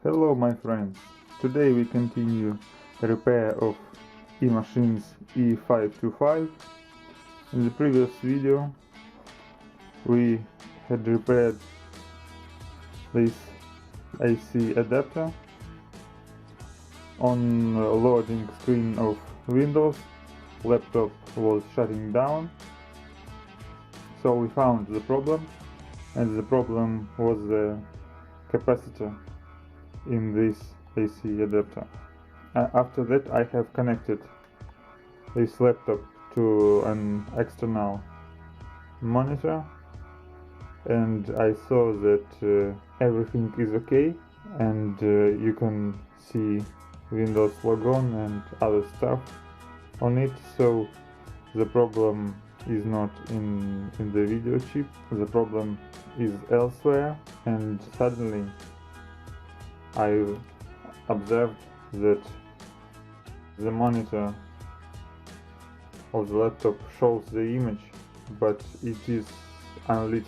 Hello my friends, today we continue the repair of EMachines E525. In the previous video we had repaired this AC adapter on loading screen of Windows. Laptop was shutting down, so we found the problem, and the problem was the capacitor in this AC adapter. After that I have connected this laptop to an external monitor, and I saw that everything is okay, and you can see Windows logo and other stuff on it, so the problem is not in the video chip, the problem is elsewhere. And suddenly I observed that the monitor of the laptop shows the image, but it is unlit.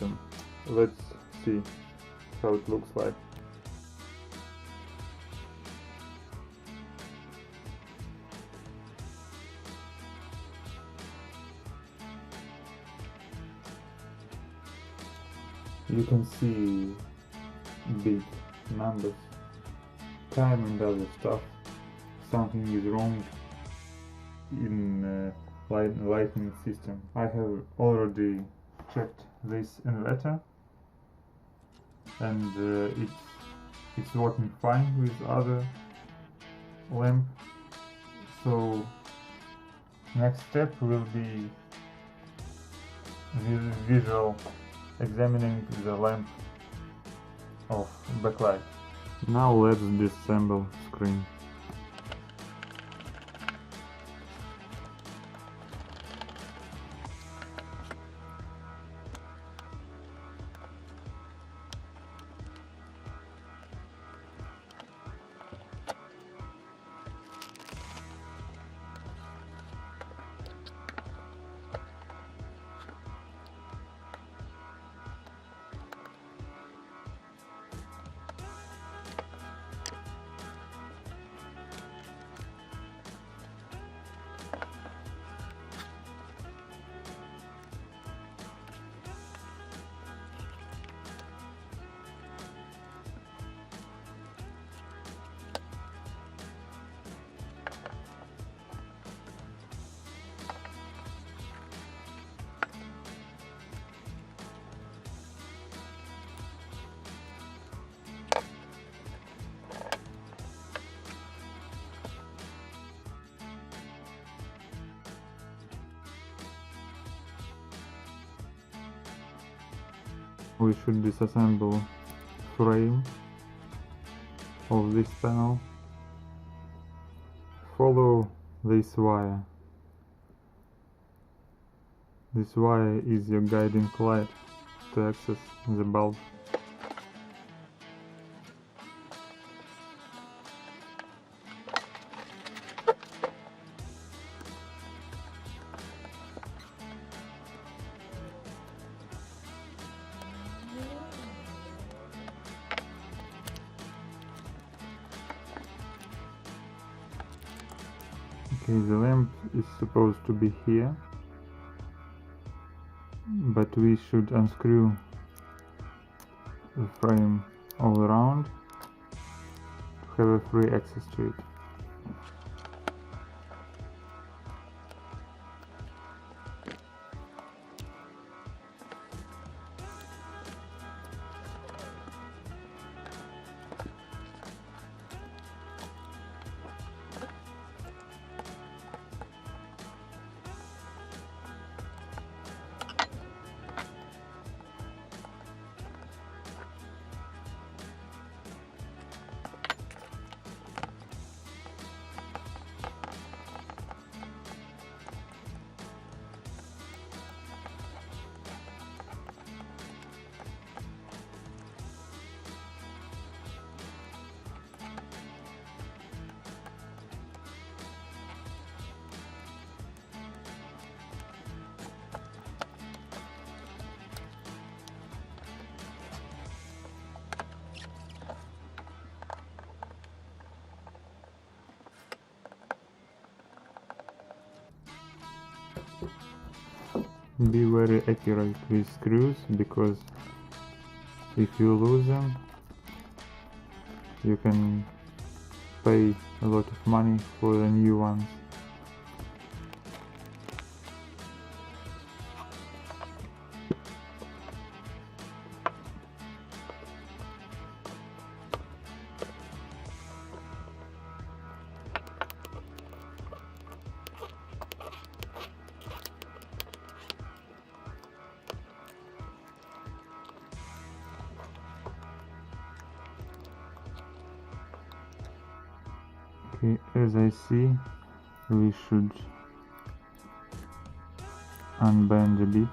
Let's see how it looks like. You can see big numbers, time and other stuff. Something is wrong in lighting system. I have already checked this inverter, and it's working fine with other lamp. So next step will be visual examining the lamp of backlight. Now let's disassemble screen. We should disassemble frame of this panel. Follow this wire. This wire is your guiding light to access the bulb. Okay, the lamp is supposed to be here, but we should unscrew the frame all around to have a free access to it. Be very accurate with screws, because if you lose them, you can pay a lot of money for the new ones. Okay, as I see, we should unbend a bit,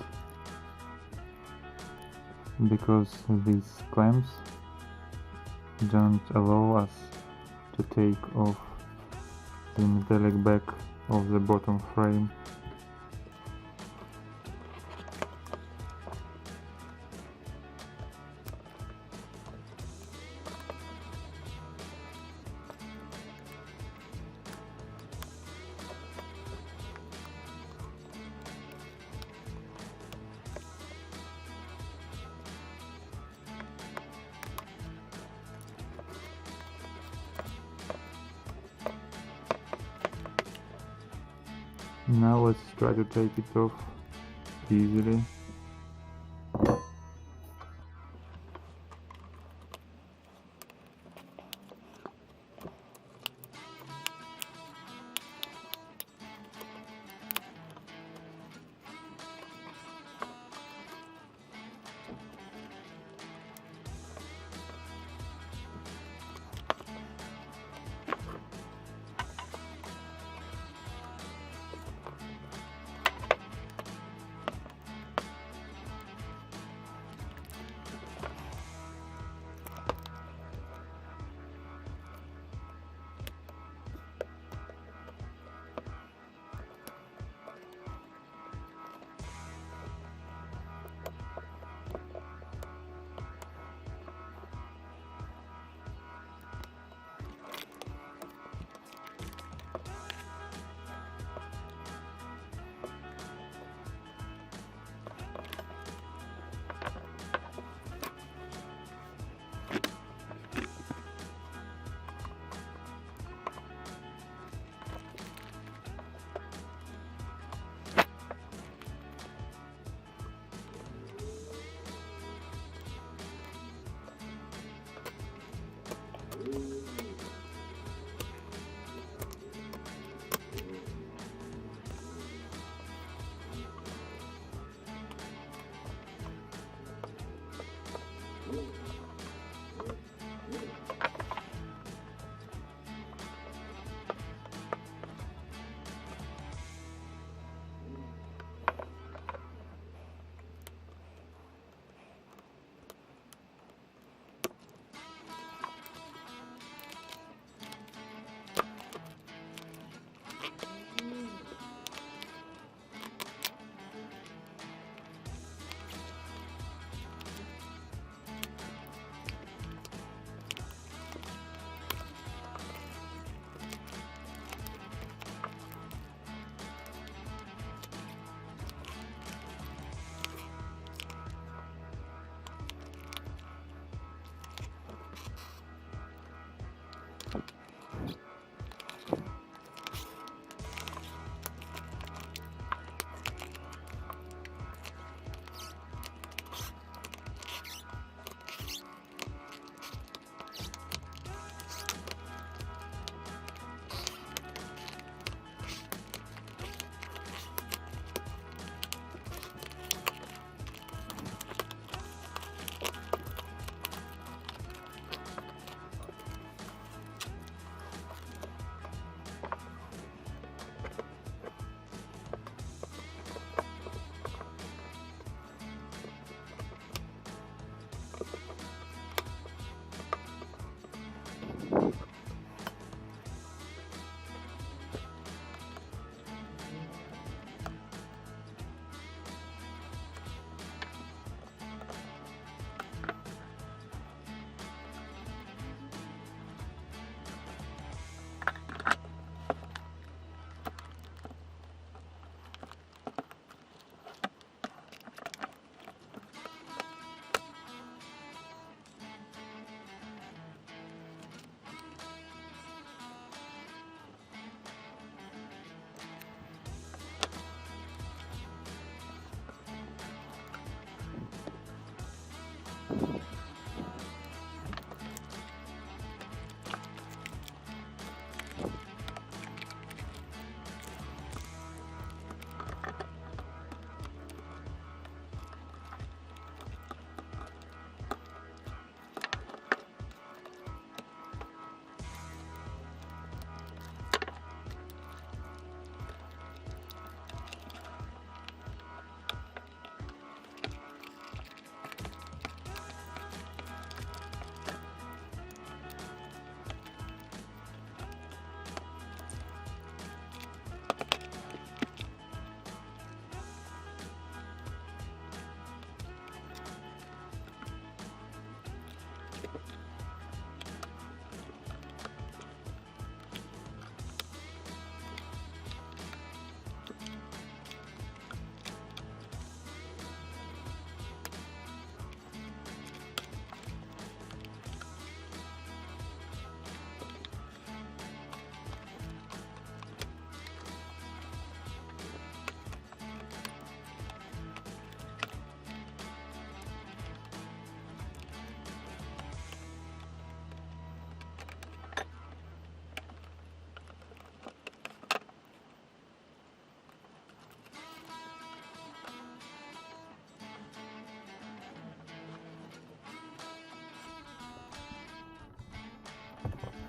because these clamps don't allow us to take off the metallic back of the bottom frame. Now let's try to take it off easily.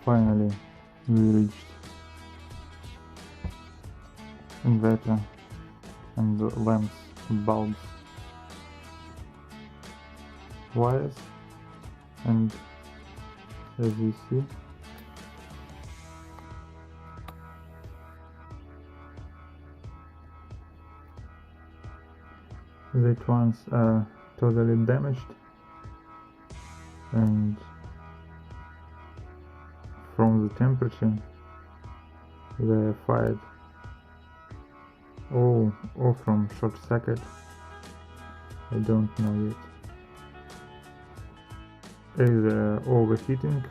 finally we reached inverter and the lamps, bulbs, wires, and as you see, that ones are totally damaged, and from the temperature they are fired, or from short circuit, I don't know yet, either overheating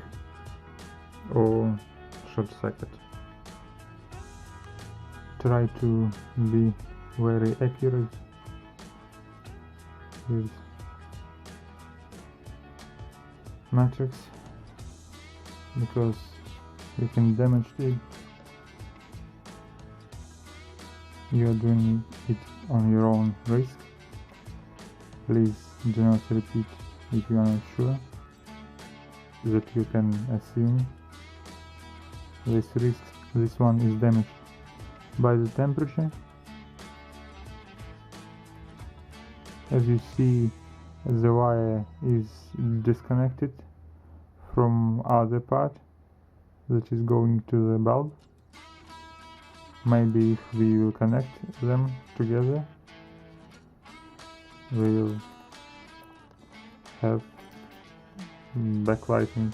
or short circuit. Try to be very accurate with matrix, because you can damage it. You are doing it on your own risk. Please do not repeat if you are not sure that you can assume this risk. This one is damaged by the temperature. As you see, the wire is disconnected from other part that is going to the bulb. Maybe if we will connect them together, we will have backlighting